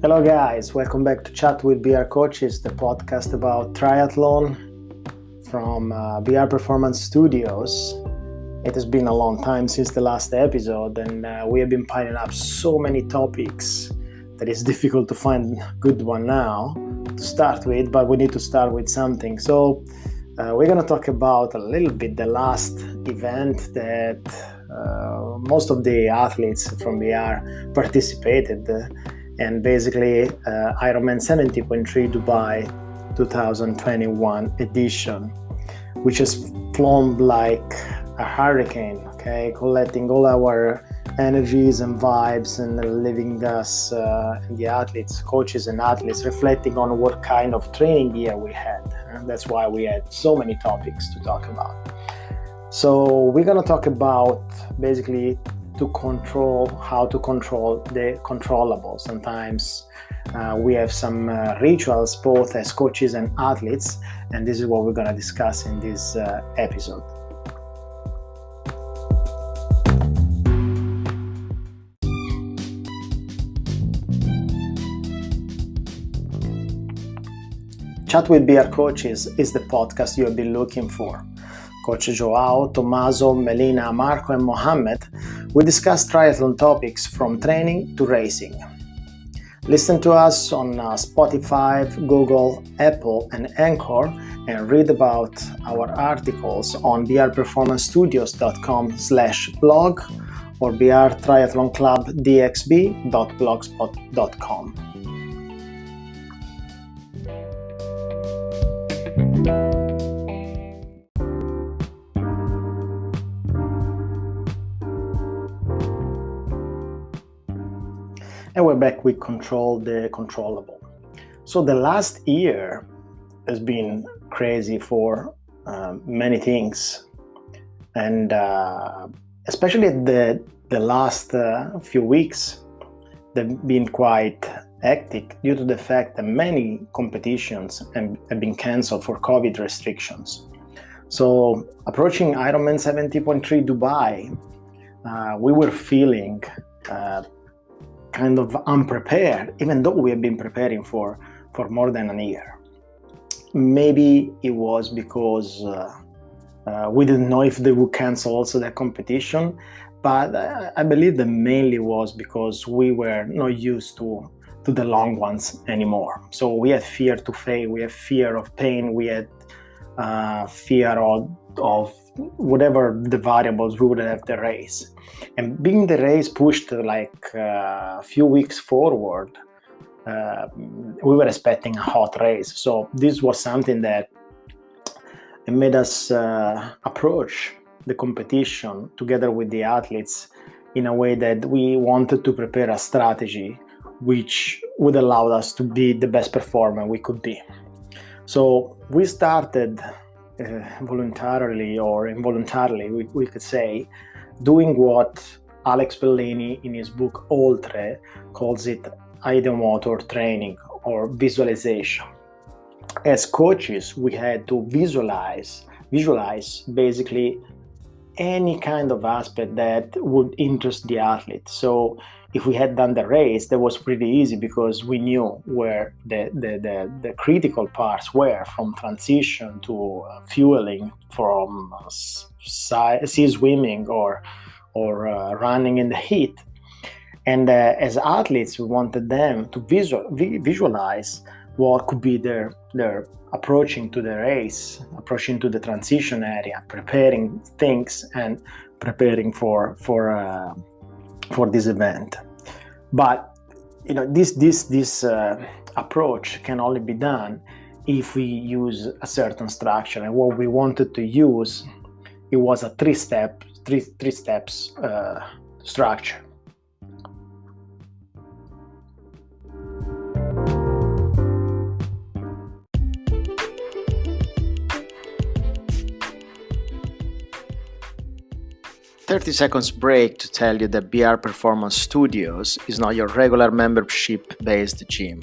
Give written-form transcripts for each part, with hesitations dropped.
Hello guys, welcome back to Chat with BR Coaches, the podcast about triathlon from BR Performance Studios. It has been a long time since the last episode and we have been piling up so many topics that it's difficult to find a good one now to start with, but we need to start with something. So we're going to talk about a little bit the last event that most of the athletes from BR participated and basically Ironman 70.3 Dubai 2021 edition, which has flown like a hurricane, okay, collecting all our energies and vibes and leaving us, the athletes, coaches and athletes, reflecting on what kind of training gear we had. And that's why we had so many topics to talk about. So we're going to talk about basically how to control the controllable. Sometimes we have some rituals both as coaches and athletes, and this is what we're going to discuss in this episode. Chat with BR Coaches is the podcast you have been looking for. Coach Joao, Tommaso, Melina, Marco, and Mohammed, we discuss triathlon topics from training to racing. Listen to us on Spotify, Google, Apple, and Anchor, and read about our articles on brperformancestudios.com/blog or brtriathlonclubdxb.blogspot.com. And we're back with Control the Controllable. So the last year has been crazy for many things. And especially the last few weeks, they've been quite hectic due to the fact that many competitions have been cancelled for COVID restrictions. So approaching Ironman 70.3 Dubai, we were feeling kind of unprepared, even though we have been preparing for more than a year. Maybe it was because we didn't know if they would cancel also the competition, but I believe that mainly was because we were not used to the long ones anymore. So we had fear to fail, we had fear of pain, we had fear of whatever the variables we would have the race. And being the race pushed like a few weeks forward, we were expecting a hot race. So this was something that made us approach the competition together with the athletes in a way that we wanted to prepare a strategy which would allow us to be the best performer we could be. So we started voluntarily or involuntarily, we could say, doing what Alex Bellini in his book Oltre calls it ideomotor training or visualization. As coaches, we had to visualize basically any kind of aspect that would interest the athlete. So if we had done the race, that was pretty easy because we knew where the critical parts were, from transition to fueling, from sea swimming or running in the heat. And as athletes, we wanted them to visualize what could be their approaching to the race, approaching to the transition area, preparing things and preparing for this event. But this approach can only be done if we use a certain structure. And what we wanted to use, it was a three steps structure. "30 seconds break to tell you that BR Performance Studios is not your regular membership-based gym.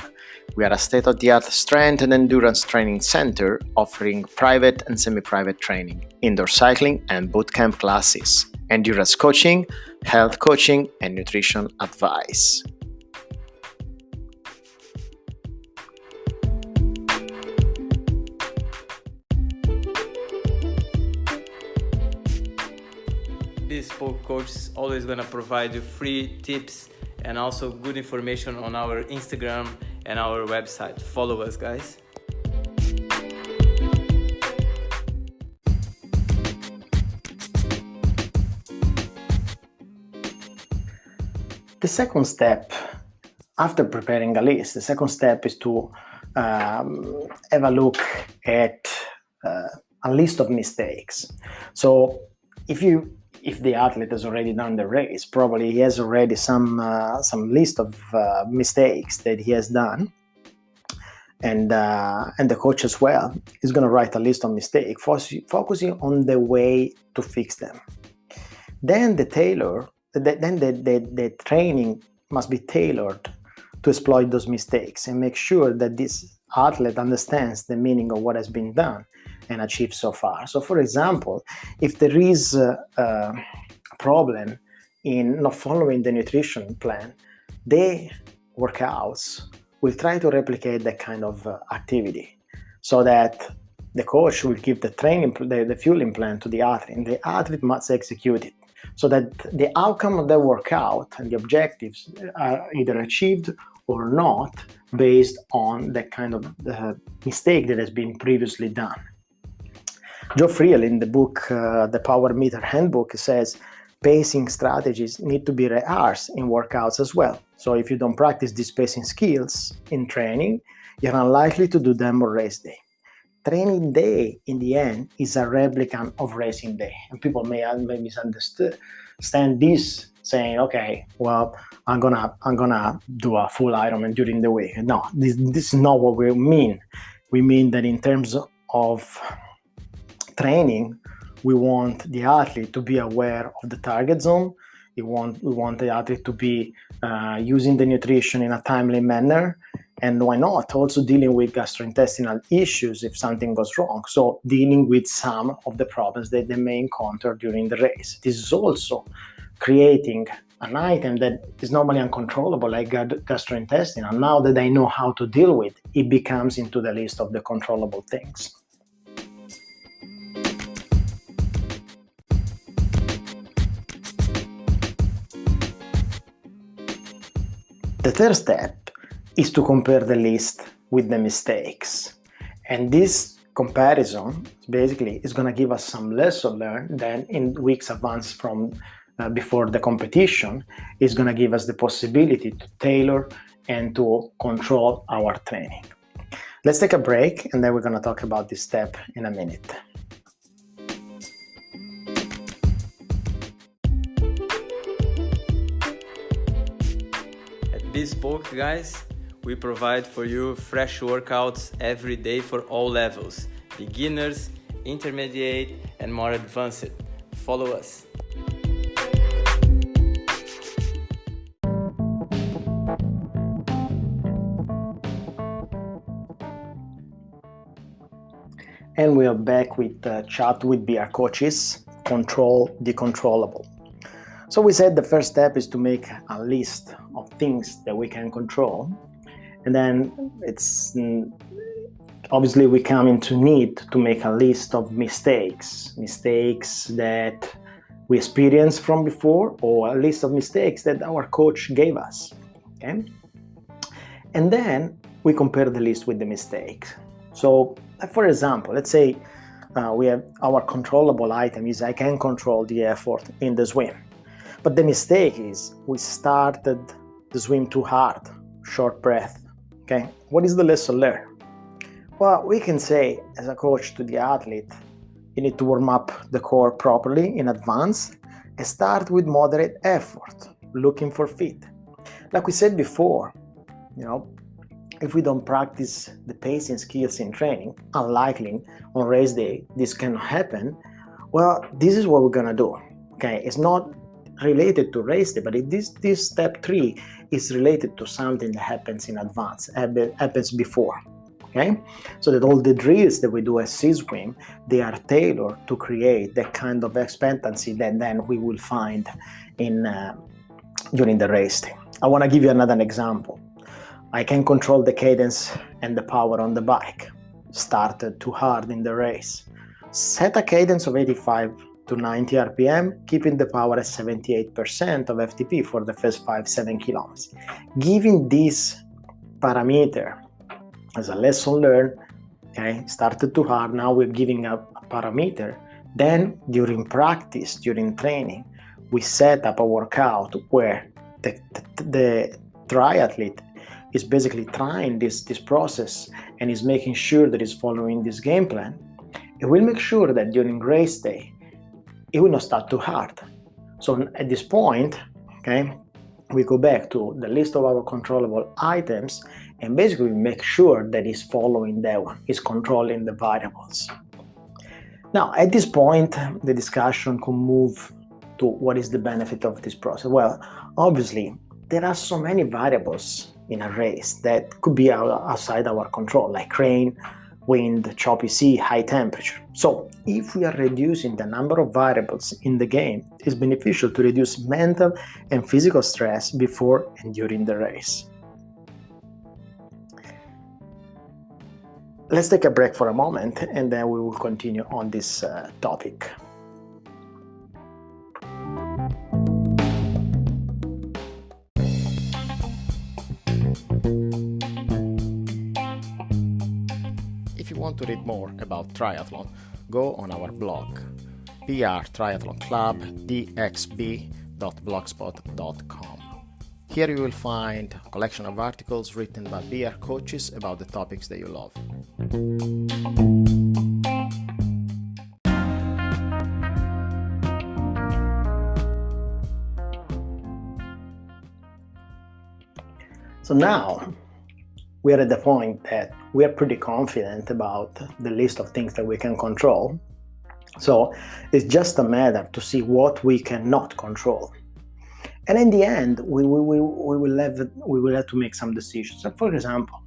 We are a state-of-the-art strength and endurance training center offering private and semi-private training, indoor cycling and bootcamp classes, endurance coaching, health coaching, and nutrition advice. Bespoke Coach is always going to provide you free tips and also good information on our Instagram and our website. Follow us, guys. The second step, after preparing a list, the second step is to have a look at a list of mistakes. So if the athlete has already done the race, probably he has already some list of mistakes that he has done, and the coach as well is going to write a list of mistakes, focusing on the way to fix them. Then the training must be tailored to exploit those mistakes and make sure that this athlete understands the meaning of what has been done and achieved so far. So, for example, if there is a problem in not following the nutrition plan, the workouts will try to replicate that kind of activity, so that the coach will give the fueling plan to the athlete, and the athlete must execute it, so that the outcome of the workout and the objectives are either achieved or not based on that kind of mistake that has been previously done. Joe Friel, in the book The Power Meter Handbook, says pacing strategies need to be rehearsed in workouts as well. So if you don't practice these pacing skills in training, you're unlikely to do them on race day. Training day, in the end, is a replicant of racing day. And people may misunderstand this, saying, okay, well, I'm gonna do a full Ironman during the week. No, this is not what we mean. We mean that in terms of training, we want the athlete to be aware of the target zone. We want the athlete to be using the nutrition in a timely manner, and why not also dealing with gastrointestinal issues if something goes wrong. So dealing with some of the problems that they may encounter during the race. This is also creating an item that is normally uncontrollable, like gastrointestinal. Now that I know how to deal with, it becomes into the list of the controllable things. The third step is to compare the list with the mistakes. And this comparison basically is going to give us some lesson learned. Then in weeks advance from before the competition, is going to give us the possibility to tailor and to control our training. Let's take a break, and then we're going to talk about this step in a minute. Bespoke, guys, we provide for you fresh workouts every day for all levels: beginners, intermediate, and more advanced. Follow us. And we are back with Chat with BR Coaches, Control the Controllable. So we said the first step is to make a list of things that we can control. And then it's obviously we come into need to make a list of mistakes that we experienced from before, or a list of mistakes that our coach gave us. Okay? And then we compare the list with the mistakes. So for example, let's say we have our controllable item is I can control the effort in the swim. But the mistake is we started the swim too hard, short breath. Okay, what is the lesson learned? Well, we can say as a coach to the athlete, you need to warm up the core properly in advance and start with moderate effort, looking for fit. Like we said before, if we don't practice the pacing skills in training, unlikely on race day this can happen. Well, this is what we're gonna do. Okay, it's not related to race day, but this step 3 is related to something that happens in advance, happens before. Okay, so that all the drills that we do as C-swim, they are tailored to create that kind of expectancy that then we will find in during the race day. I want to give you another example. I can control the cadence and the power on the bike. Started too hard in the race. Set a cadence of 85 to 90 RPM, keeping the power at 78% of FTP for the first 5-7 kilometers. Giving this parameter as a lesson learned, okay, started too hard, now we're giving a parameter. Then during practice, during training, we set up a workout where the triathlete is basically trying this process and is making sure that he's following this game plan. It will make sure that during race day, it will not start too hard. So at this point, okay, we go back to the list of our controllable items and basically make sure that he's following that one, he's controlling the variables. Now, at this point, the discussion can move to what is the benefit of this process. Well, obviously, there are so many variables in a race that could be outside our control, like rain, wind, choppy sea, high temperature. So if we are reducing the number of variables in the game, it's beneficial to reduce mental and physical stress before and during the race. Let's take a break for a moment and then we will continue on this topic. If you want to read more about triathlon, go on our blog, prtriathlonclub.dxb.blogspot.com. Here you will find a collection of articles written by PR coaches about the topics that you love. So now we are at the point that we are pretty confident about the list of things that we can control. So it's just a matter to see what we cannot control. And in the end, we will have to make some decisions. So for example,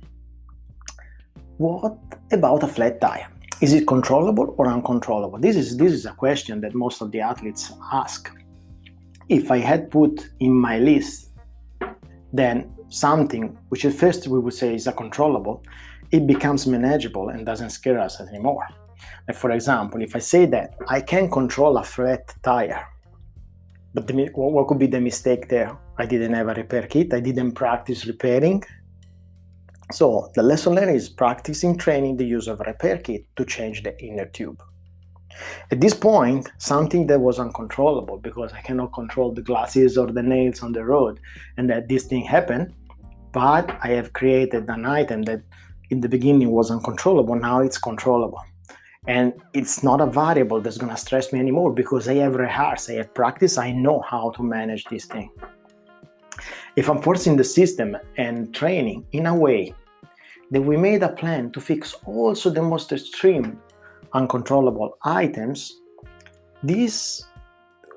what about a flat tire? Is it controllable or uncontrollable? This is a question that most of the athletes ask. If I had put in my list, then something which at first we would say is uncontrollable, it becomes manageable and doesn't scare us anymore. Like for example, if I say that I can control a flat tire, but what could be the mistake there? I didn't have a repair kit, I didn't practice repairing. So the lesson learned is practicing training the use of a repair kit to change the inner tube. At this point, something that was uncontrollable because I cannot control the glasses or the nails on the road and that this thing happened, but I have created an item that in the beginning was uncontrollable, now it's controllable. And it's not a variable that's going to stress me anymore because I have rehearsed, I have practiced, I know how to manage this thing. If I'm forcing the system and training in a way that we made a plan to fix also the most extreme uncontrollable items, this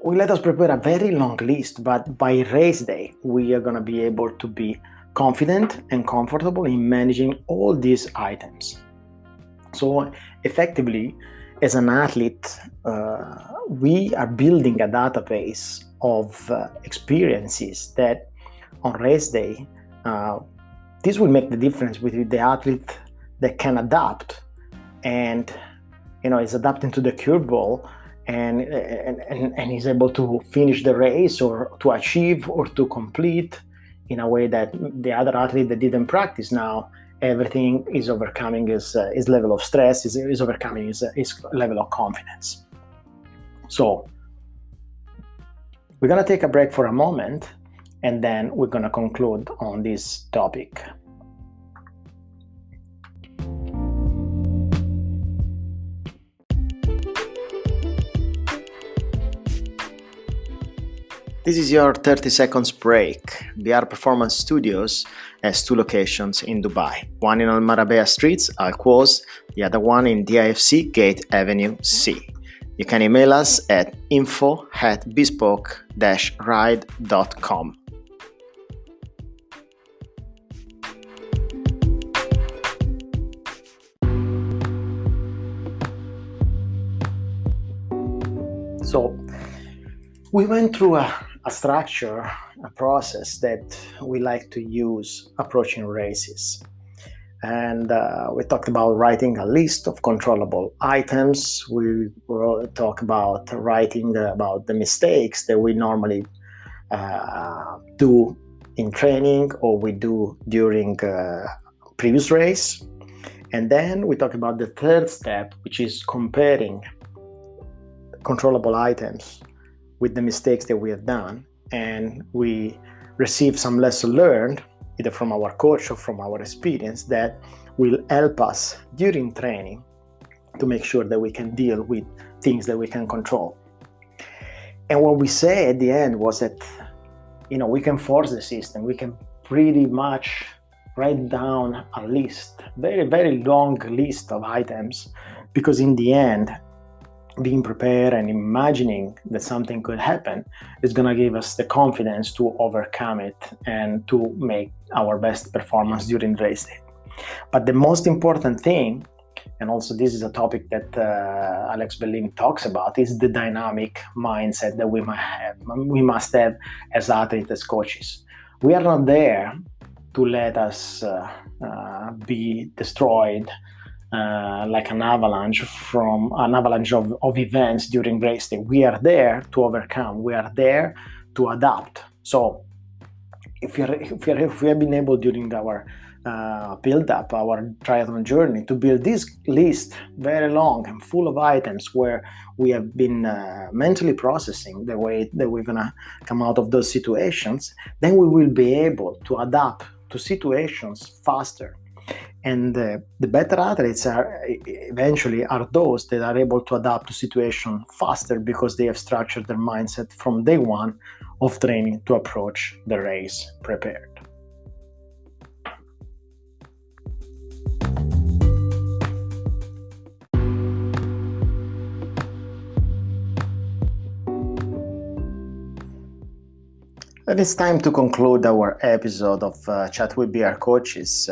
will let us prepare a very long list, but by race day, we are going to be able to be confident and comfortable in managing all these items. So effectively, as an athlete, we are building a database of experiences that on race day, this will make the difference with the athlete that can adapt and is adapting to the curveball and is able to finish the race or to achieve or to complete in a way that the other athlete that didn't practice now, everything is overcoming his level of stress, is overcoming his level of confidence. So we're going to take a break for a moment and then we're going to conclude on this topic. This is your 30 seconds break. BR Performance Studios has two locations in Dubai. One in Al Marabea Streets, Al Quoz, the other one in DIFC Gate Avenue C. You can email us at info@bespoke-ride.com. So we went through a structure, a process that we like to use approaching races. And we talked about writing a list of controllable items. We will talk about writing about the mistakes that we normally do in training or we do during previous race. And then we talk about the third step, which is comparing controllable items with the mistakes that we have done. And we receive some lesson learned, either from our coach or from our experience, that will help us during training to make sure that we can deal with things that we can control. And what we say at the end was that, we can force the system. We can pretty much write down a list, very, very long list of items, because in the end, being prepared and imagining that something could happen is going to give us the confidence to overcome it and to make our best performance during the race day. But the most important thing, and also this is a topic that Alex Bellin talks about, is the dynamic mindset that we must have as athletes, as coaches. We are not there to let us be destroyed like an avalanche of events during race day. We are there to overcome. We are there to adapt. So if we have been able during our build up, our triathlon journey, to build this list very long and full of items where we have been mentally processing the way that we're gonna come out of those situations, then we will be able to adapt to situations faster. And the better athletes are those that are able to adapt to situation faster, because they have structured their mindset from day one of training to approach the race prepared. And it's time to conclude our episode of Chat with BR Coaches.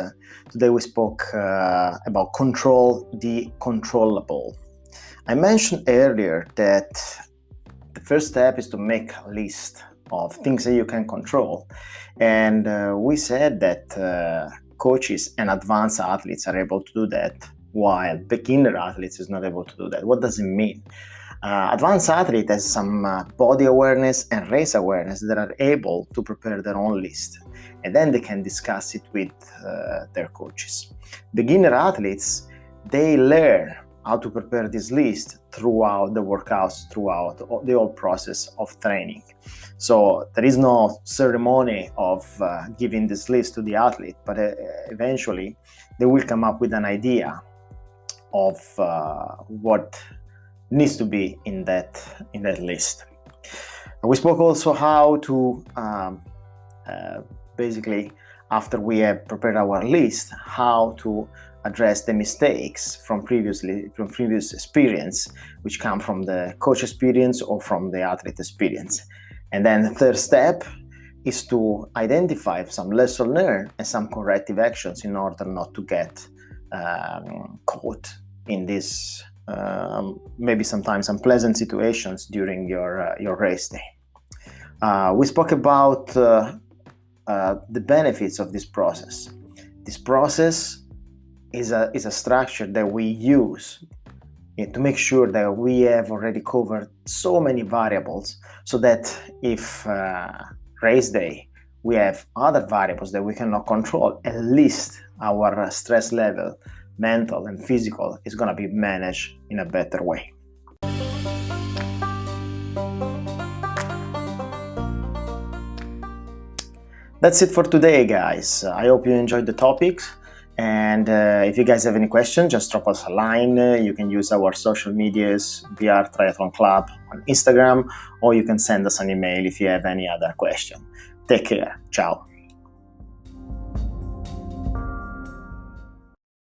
Today we spoke about control the controllable. I mentioned earlier that the first step is to make a list of things that you can control. And we said that coaches and advanced athletes are able to do that, while beginner athletes is not able to do that. What does it mean? Advanced athlete has some body awareness and race awareness that are able to prepare their own list, and then they can discuss it with their coaches. Beginner athletes, they learn how to prepare this list throughout the workouts, throughout the whole process of training. So there is no ceremony of giving this list to the athlete, but eventually they will come up with an idea of what needs to be in that list. We spoke also how to basically, after we have prepared our list, how to address the mistakes from previous experience, which come from the coach experience or from the athlete experience. And then the third step is to identify some lesson learned and some corrective actions in order not to get caught in this maybe sometimes unpleasant situations during your race day. We spoke about the benefits of this process. This process is a structure that we use to make sure that we have already covered so many variables, so that if race day we have other variables that we cannot control, at least our stress level, mental and physical, is going to be managed in a better way. That's it for today, guys. I hope you enjoyed the topics, and if you guys have any questions, just drop us a line. You can use our social medias, BR Triathlon Club on Instagram, or you can send us an email if you have any other question. Take care. Ciao.